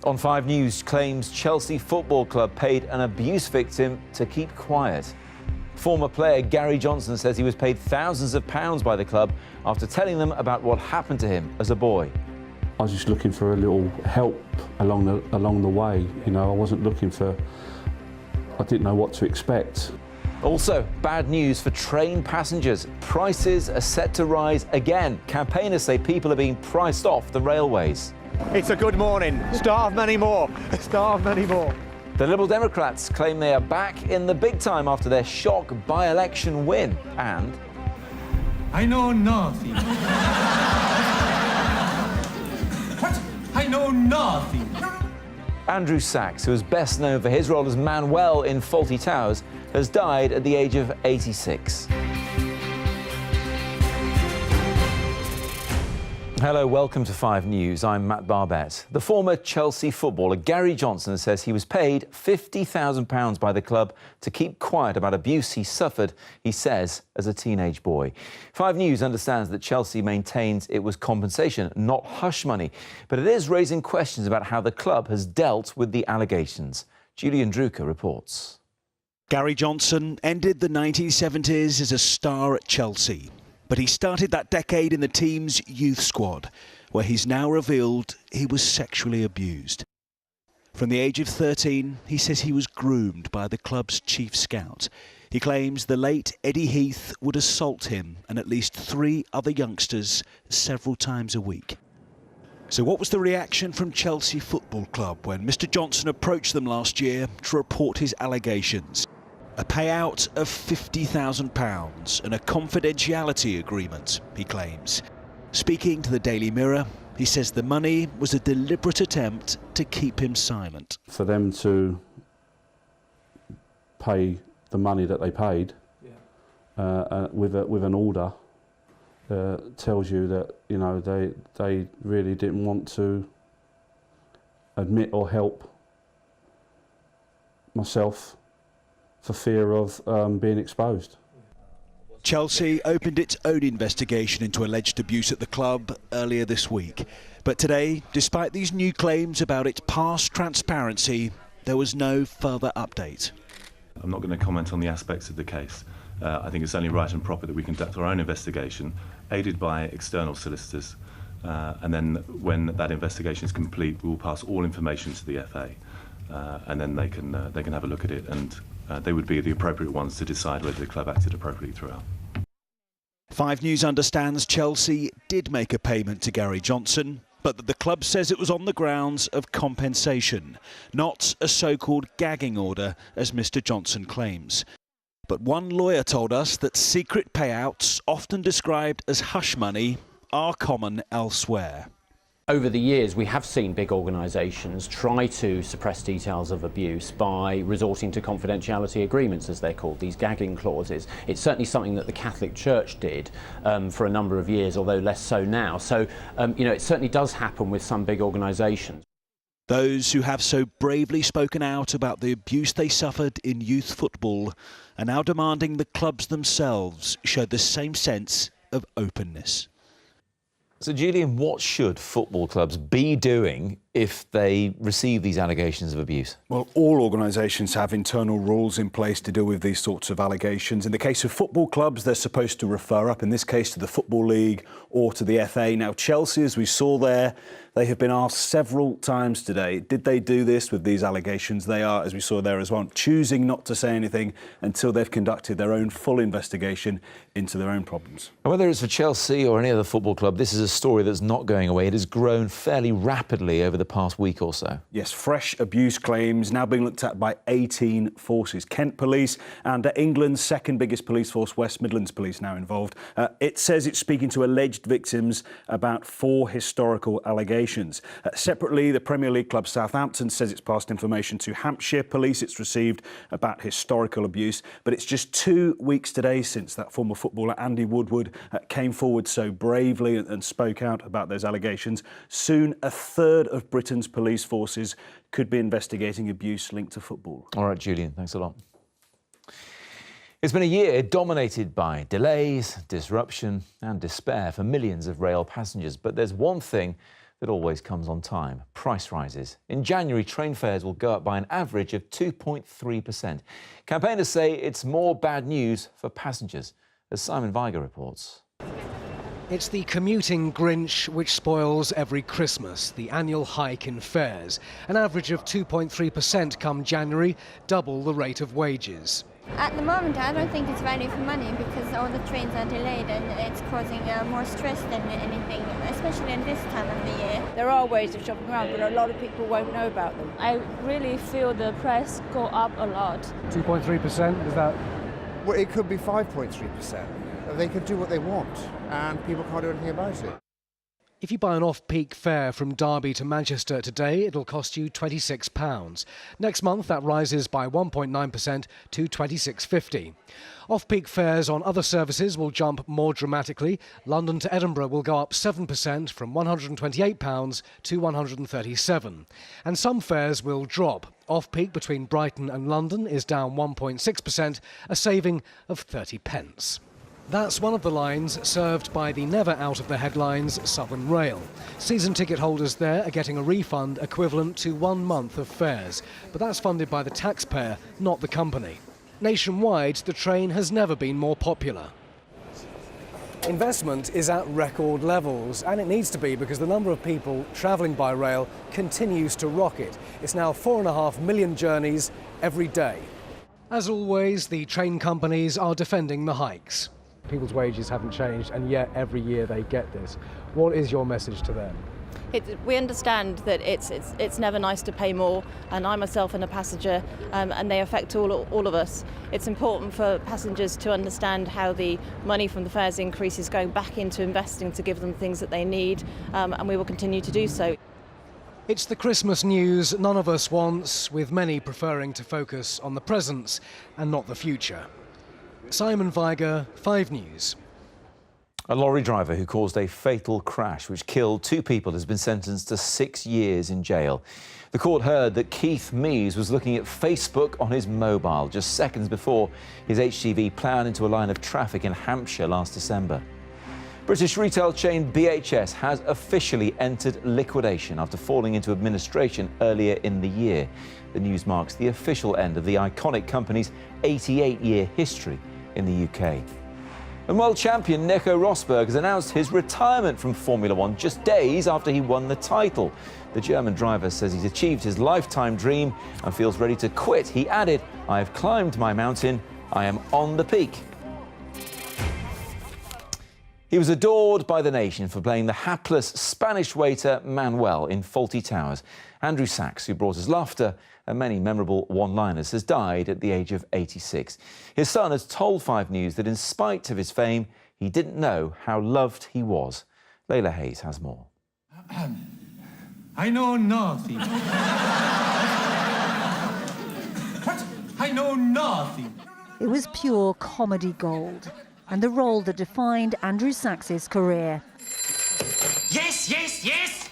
On 5 News, claims Chelsea Football Club paid an abuse victim to keep quiet. Former player Gary Johnson says he was paid thousands of pounds by the club after telling them about what happened to him as a boy. I was just looking for a little help along the way. You know, I didn't know what to expect. Also, bad news for train passengers. Prices are set to rise again. Campaigners say people are being priced off the railways. It's a good morning. Starve many more. Starve many more. The Liberal Democrats claim they are back in the big time after their shock by-election win. And I know nothing. What? I know nothing. Andrew Sachs, who is best known for his role as Manuel in Fawlty Towers, has died at the age of 86. Hello, welcome to 5 News. I'm Matt Barbett. The former Chelsea footballer Gary Johnson says he was paid £50,000 by the club to keep quiet about abuse he suffered, he says, as a teenage boy. 5 News understands that Chelsea maintains it was compensation, not hush money, but it is raising questions about how the club has dealt with the allegations. Julian Drucker reports. Gary Johnson ended the 1970s as a star at Chelsea. But he started that decade in the team's youth squad, where he's now revealed he was sexually abused. From the age of 13, he says he was groomed by the club's chief scout. He claims the late Eddie Heath would assault him and at least 3 other youngsters several times a week. So what was the reaction from Chelsea Football Club when Mr. Johnson approached them last year to report his allegations? A payout of £50,000 and a confidentiality agreement, he claims. Speaking to the Daily Mirror, he says the money was a deliberate attempt to keep him silent. For them to pay the money that they paid with an order tells you that, you know, they really didn't want to admit or help myself for fear of being exposed. Chelsea opened its own investigation into alleged abuse at the club earlier this week. But today, despite these new claims about its past transparency, there was no further update. I'm not going to comment on the aspects of the case. I think it's only right and proper that we conduct our own investigation, aided by external solicitors. And then when that investigation is complete, we will pass all information to the FA. And then they can have a look at it, and they would be the appropriate ones to decide whether the club acted appropriately throughout. 5 News understands Chelsea did make a payment to Gary Johnson, but that the club says it was on the grounds of compensation, not a so-called gagging order, as Mr. Johnson claims. But one lawyer told us that secret payouts, often described as hush money, are common elsewhere. Over the years, we have seen big organisations try to suppress details of abuse by resorting to confidentiality agreements, as they're called, these gagging clauses. It's certainly something that the Catholic Church did for a number of years, although less so now. So, you know, it certainly does happen with some big organisations. Those who have so bravely spoken out about the abuse they suffered in youth football are now demanding the clubs themselves show the same sense of openness. So, Julian, what should football clubs be doing if they receive these allegations of abuse? Well, all organisations have internal rules in place to deal with these sorts of allegations. In the case of football clubs, they're supposed to refer up, in this case, to the Football League or to the FA. Now, Chelsea, as we saw there, they have been asked several times today, did they do this with these allegations? They are, as we saw there as well, choosing not to say anything until they've conducted their own full investigation into their own problems. Whether it's for Chelsea or any other football club, this is a story that's not going away. It has grown fairly rapidly over the past week or so. Yes, fresh abuse claims now being looked at by 18 forces. Kent Police and England's second biggest police force, West Midlands Police, now involved. It says it's speaking to alleged victims about 4 historical allegations. Separately, the Premier League club Southampton says it's passed information to Hampshire Police it's received about historical abuse. But it's just 2 weeks today since that former footballer Andy Woodward came forward so bravely and spoke out about those allegations. Soon, a third of Britain's police forces could be investigating abuse linked to football. All right, Julian, thanks a lot. It's been a year dominated by delays, disruption and despair for millions of rail passengers. But there's one thing that always comes on time. Price rises. In January, train fares will go up by an average of 2.3%. Campaigners say it's more bad news for passengers, as Simon Viger reports. It's the commuting Grinch which spoils every Christmas, the annual hike in fares. An average of 2.3% come January, double the rate of wages. At the moment, I don't think it's value for money because all the trains are delayed and it's causing more stress than anything, especially in this time of the year. There are ways of shopping around, but a lot of people won't know about them. I really feel the price go up a lot. 2.3%, is that? Well, it could be 5.3%. They could do what they want and people can't do anything about it. If you buy an off-peak fare from Derby to Manchester today, it'll cost you £26. Next month, that rises by 1.9% to £26.50. Off-peak fares on other services will jump more dramatically. London to Edinburgh will go up 7% from £128 to £137. And some fares will drop. Off-peak between Brighton and London is down 1.6%, a saving of 30 pence. That's one of the lines served by the never out of the headlines Southern Rail. Season ticket holders there are getting a refund equivalent to 1 month of fares, but that's funded by the taxpayer, not the company. Nationwide, the train has never been more popular. Investment is at record levels, and it needs to be because the number of people travelling by rail continues to rocket. It's now 4.5 million journeys every day. As always, the train companies are defending the hikes. People's wages haven't changed, and yet every year they get this. What is your message to them? We understand that it's never nice to pay more, and I myself am a passenger, and they affect all of us. It's important for passengers to understand how the money from the fares increase is going back into investing to give them things that they need, and we will continue to do so. It's the Christmas news none of us wants, with many preferring to focus on the presents and not the future. Simon Viger, 5 News. A lorry driver who caused a fatal crash which killed 2 people has been sentenced to 6 years in jail. The court heard that Keith Mees was looking at Facebook on his mobile just seconds before his HGV ploughed into a line of traffic in Hampshire last December. British retail chain BHS has officially entered liquidation after falling into administration earlier in the year. The news marks the official end of the iconic company's 88-year history in the UK. And world champion Nico Rosberg has announced his retirement from Formula One just days after he won the title. The German driver says he's achieved his lifetime dream and feels ready to quit. He added, "I have climbed my mountain. I am on the peak." He was adored by the nation for playing the hapless Spanish waiter Manuel in Fawlty Towers. Andrew Sachs, who brought us laughter and many memorable one-liners, has died at the age of 86. His son has told 5 News that in spite of his fame, he didn't know how loved he was. Layla Hayes has more. I know nothing. What? I know nothing. It was pure comedy gold, and the role that defined Andrew Sachs's career. Yes, yes, yes!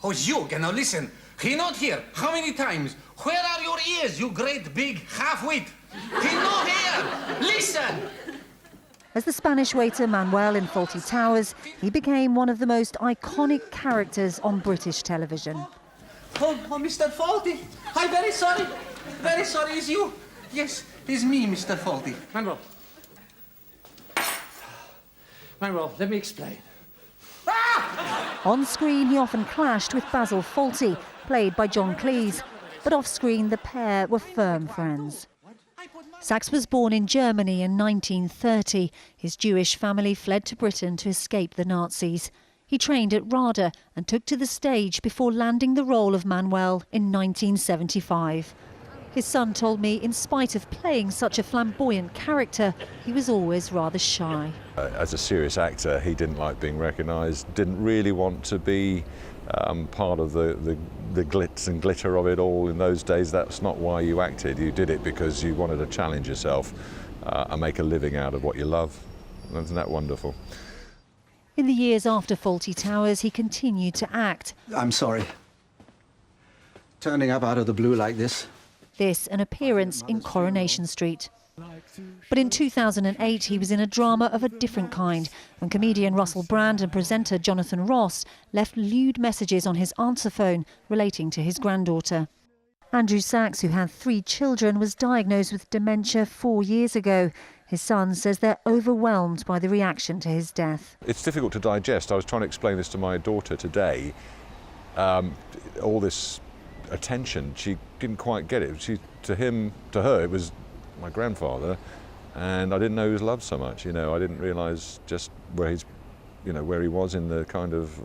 Oh, you can now listen. He not here. How many times? Where are your ears, you great big half-wit? He not here. Listen! As the Spanish waiter Manuel in Fawlty Towers, he became one of the most iconic characters on British television. Oh, Mr. Fawlty. I'm very sorry. Very sorry, it's you. Yes, it's me, Mr. Fawlty. Manuel. Manuel, let me explain. On screen, he often clashed with Basil Fawlty, played by John Cleese, but off screen, the pair were firm friends. Sachs was born in Germany in 1930. His Jewish family fled to Britain to escape the Nazis. He trained at RADA and took to the stage before landing the role of Manuel in 1975. His son told me, in spite of playing such a flamboyant character, he was always rather shy. As a serious actor, he didn't like being recognised, didn't really want to be part of the glitz and glitter of it all. In those days, that's not why you acted. You did it because you wanted to challenge yourself and make a living out of what you love. Isn't that wonderful? In the years after Fawlty Towers, he continued to act. I'm sorry. Turning up out of the blue like this. This, an appearance in Coronation Street. But in 2008, he was in a drama of a different kind when comedian Russell Brand and presenter Jonathan Ross left lewd messages on his answer phone relating to his granddaughter. Andrew Sachs, who had 3 children, was diagnosed with dementia 4 years ago. His son says they're overwhelmed by the reaction to his death. It's difficult to digest. I was trying to explain this to my daughter today. All this attention, she didn't quite get it. To her, it was my grandfather, and I didn't know he was loved so much. You know, I didn't realise just where he's, where he was in the kind of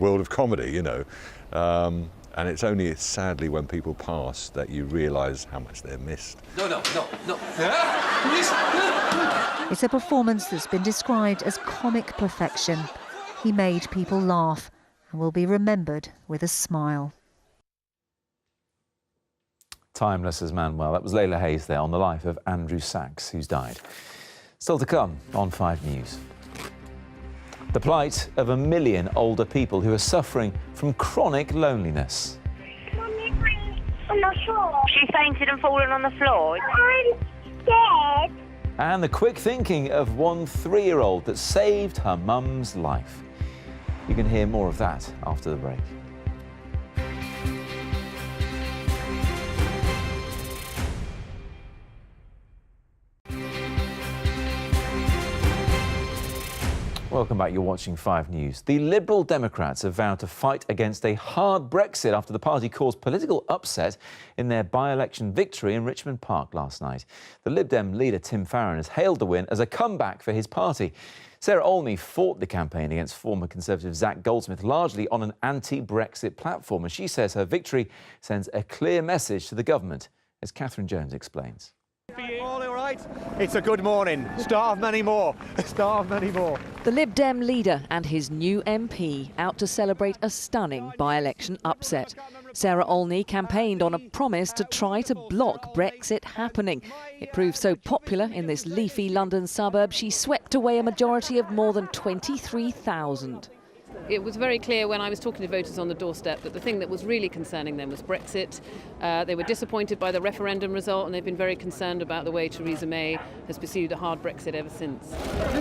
world of comedy. You know, and it's only sadly when people pass that you realise how much they're missed. No. It's a performance that's been described as comic perfection. He made people laugh and will be remembered with a smile. Timeless as Manuel. That was Layla Hayes there on the life of Andrew Sachs, who's died. Still to come on 5 News. The plight of 1 million older people who are suffering from chronic loneliness. Mummy, on the floor. She fainted and fallen on the floor. I'm scared. And the quick thinking of one 3-year-old that saved her mum's life. You can hear more of that after the break. Welcome back. You're watching 5 News. The Liberal Democrats have vowed to fight against a hard Brexit after the party caused political upset in their by-election victory in Richmond Park last night. The Lib Dem leader Tim Farron has hailed the win as a comeback for his party. Sarah Olney fought the campaign against former Conservative Zac Goldsmith largely on an anti-Brexit platform, and she says her victory sends a clear message to the government, as Catherine Jones explains. All right. It's a good morning. Start of many more. Start of many more. The Lib Dem leader and his new MP out to celebrate a stunning by-election upset. Sarah Olney campaigned on a promise to try to block Brexit happening. It proved so popular in this leafy London suburb, she swept away a majority of more than 23,000. It was very clear when I was talking to voters on the doorstep that the thing that was really concerning them was Brexit. They were disappointed by the referendum result, and they've been very concerned about the way Theresa May has pursued a hard Brexit ever since.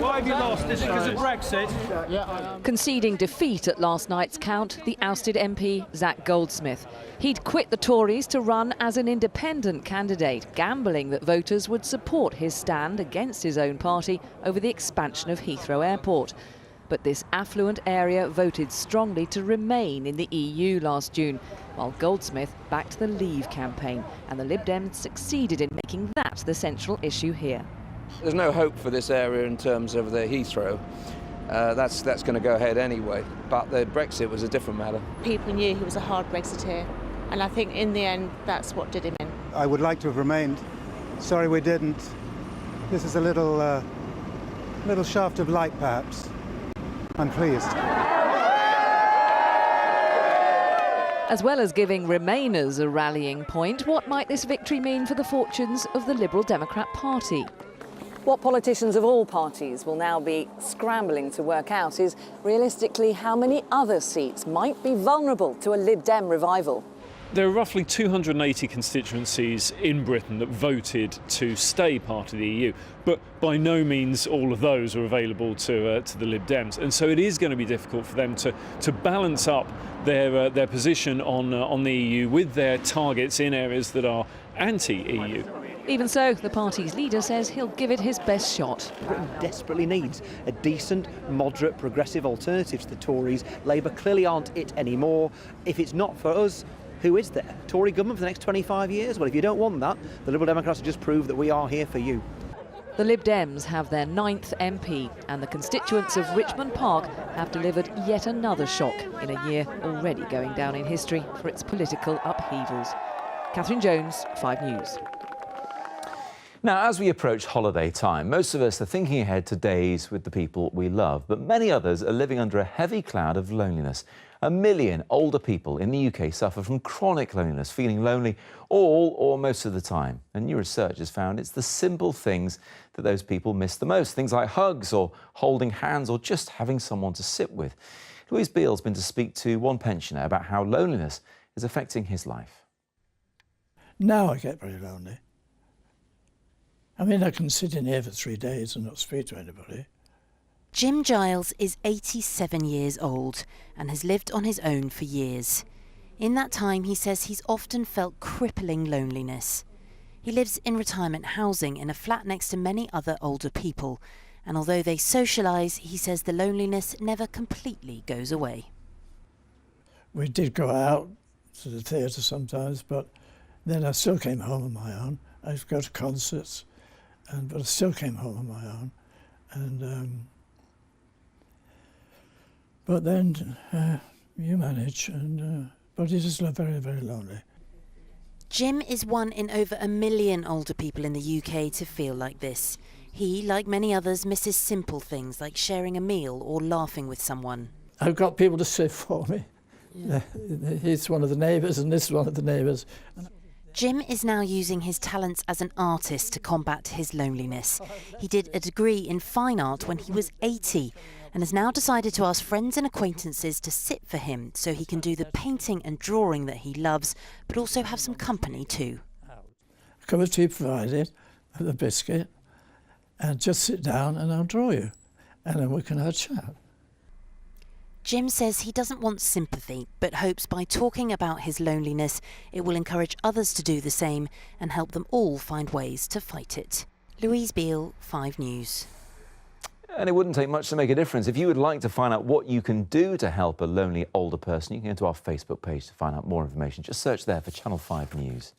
Why have you lost? Is it because of Brexit? Conceding defeat at last night's count, the ousted MP Zac Goldsmith. He'd quit the Tories to run as an independent candidate, gambling that voters would support his stand against his own party over the expansion of Heathrow Airport. But this affluent area voted strongly to remain in the EU last June, while Goldsmith backed the Leave campaign, and the Lib Dems succeeded in making that the central issue here. There's no hope for this area in terms of the Heathrow. That's going to go ahead anyway, but the Brexit was a different matter. People knew he was a hard Brexiteer, and I think in the end that's what did him in. I would like to have remained. Sorry we didn't. This is a little shaft of light, perhaps. I'm pleased. As well as giving Remainers a rallying point, what might this victory mean for the fortunes of the Liberal Democrat Party? What politicians of all parties will now be scrambling to work out is realistically how many other seats might be vulnerable to a Lib Dem revival. There are roughly 280 constituencies in Britain that voted to stay part of the EU, but by no means all of those are available to the Lib Dems, and so it is going to be difficult for them to balance up their position on the EU with their targets in areas that are anti-EU. Even so, the party's leader says he'll give it his best shot. Britain desperately needs a decent, moderate, progressive alternative to the Tories. Labour clearly aren't it anymore. If it's not for us, who is there? Tory government for the next 25 years? Well, if you don't want that, the Liberal Democrats have just proved that we are here for you. The Lib Dems have their 9th MP, and the constituents of Richmond Park have delivered yet another shock in a year already going down in history for its political upheavals. Catherine Jones, 5 News. Now, as we approach holiday time, most of us are thinking ahead to days with the people we love, but many others are living under a heavy cloud of loneliness. 1 million older people in the UK suffer from chronic loneliness, feeling lonely all or most of the time. And new research has found it's the simple things that those people miss the most, things like hugs or holding hands or just having someone to sit with. Louise Beale's been to speak to one pensioner about how loneliness is affecting his life. Now I get very lonely. I mean, I can sit in here for 3 days and not speak to anybody. Jim Giles is 87 years old and has lived on his own for years. In that time, he says he's often felt crippling loneliness. He lives in retirement housing in a flat next to many other older people, and although they socialise, he says the loneliness never completely goes away. We did go out to the theatre sometimes, but then I still came home on my own. I used to go to concerts, but I still came home on my own. And but then you manage, but it is very, very lonely. Jim is one in over 1 million older people in the UK to feel like this. He, like many others, misses simple things like sharing a meal or laughing with someone. I've got people to sit for me. Yeah. He's one of the neighbours and this is one of the neighbours. Jim is now using his talents as an artist to combat his loneliness. He did a degree in fine art when he was 80 and has now decided to ask friends and acquaintances to sit for him so he can do the painting and drawing that he loves, but also have some company too. A cup of tea provided, with a biscuit, and just sit down and I'll draw you, and then we can have a chat. Jim says he doesn't want sympathy, but hopes by talking about his loneliness, it will encourage others to do the same and help them all find ways to fight it. Louise Beale, 5 News. And it wouldn't take much to make a difference. If you would like to find out what you can do to help a lonely older person, you can go to our Facebook page to find out more information. Just search there for Channel 5 News.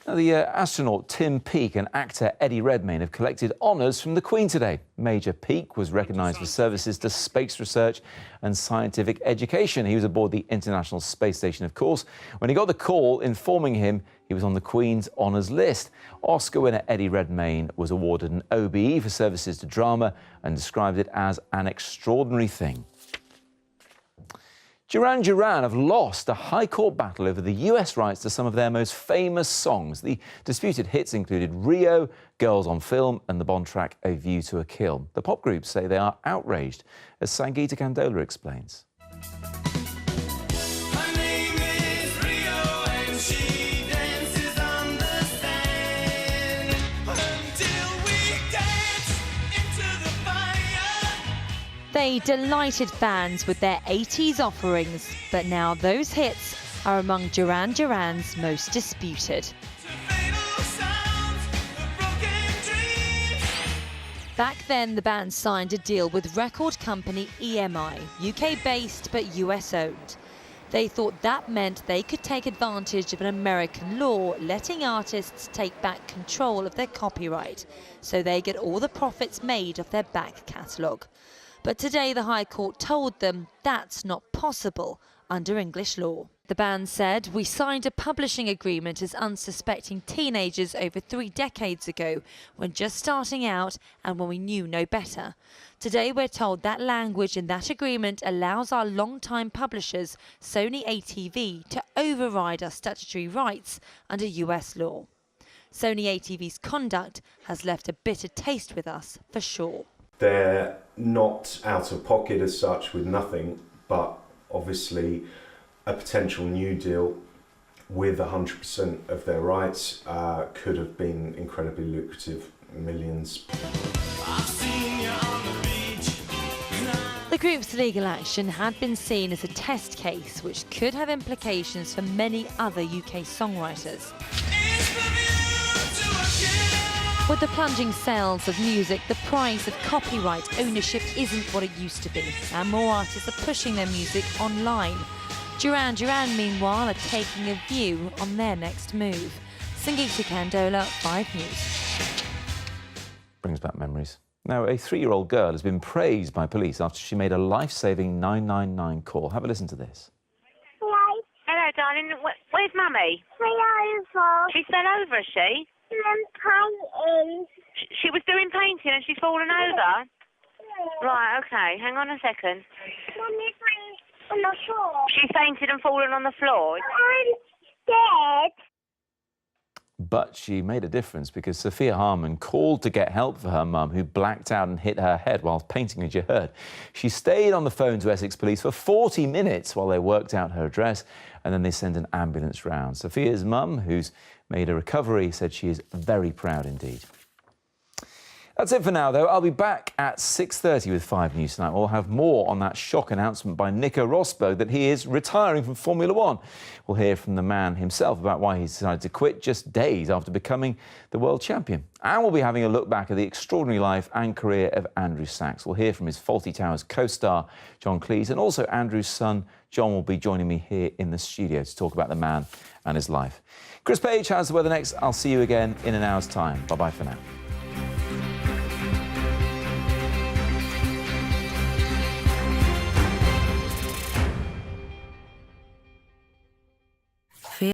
Now, the astronaut Tim Peake and actor Eddie Redmayne have collected honours from the Queen today. Major Peake was recognised for services to space research and scientific education. He was aboard the International Space Station, of course, when he got the call informing him he was on the Queen's honours list. Oscar winner Eddie Redmayne was awarded an OBE for services to drama and described it as an extraordinary thing. Duran Duran have lost a High Court battle over the US rights to some of their most famous songs. The disputed hits included Rio, Girls on Film and the Bond track A View to a Kill. The pop groups say they are outraged, as Sangeeta Kandola explains. They delighted fans with their 80s offerings, but now those hits are among Duran Duran's most disputed. Back then, the band signed a deal with record company EMI, UK-based but US-owned. They thought that meant they could take advantage of an American law letting artists take back control of their copyright, so they get all the profits made off their back catalogue. But today the High Court told them that's not possible under English law. The band said, "We signed a publishing agreement as unsuspecting teenagers over 3 decades ago, when just starting out and when we knew no better. Today we're told that language in that agreement allows our long-time publishers, Sony ATV, to override our statutory rights under US law. Sony ATV's conduct has left a bitter taste with us, for sure." They're not out of pocket as such with nothing, but obviously a potential new deal with 100% of their rights could have been incredibly lucrative, millions. The group's legal action had been seen as a test case which could have implications for many other UK songwriters. With the plunging sales of music, the price of copyright ownership isn't what it used to be, and more artists are pushing their music online. Duran Duran, meanwhile, are taking a view on their next move. Sangeeta Kandola, 5 News. Brings back memories. Now, a 3-year-old girl has been praised by police after she made a life-saving 999 call. Have a listen to this. Hello, darling. Where's Mummy? She fell over, is she? She was doing painting and she's fallen over? Right, okay. Hang on a second. Mummy's on the floor. She fainted and fallen on the floor? I'm scared. But she made a difference because Sophia Harmon called to get help for her mum, who blacked out and hit her head while painting, as you heard. She stayed on the phone to Essex Police for 40 minutes while they worked out her address, and then they sent an ambulance round. Sophia's mum, who's made a recovery, said she is very proud indeed. That's it for now, though. I'll be back at 6:30 with 5 News tonight. We'll have more on that shock announcement by Nico Rosberg that he is retiring from Formula One. We'll hear from the man himself about why he's decided to quit just days after becoming the world champion. And we'll be having a look back at the extraordinary life and career of Andrew Sachs. We'll hear from his Fawlty Towers co-star, John Cleese, and also Andrew's son, John, will be joining me here in the studio to talk about the man and his life. Chris Page has the weather next. I'll see you again in an hour's time. Bye-bye for now.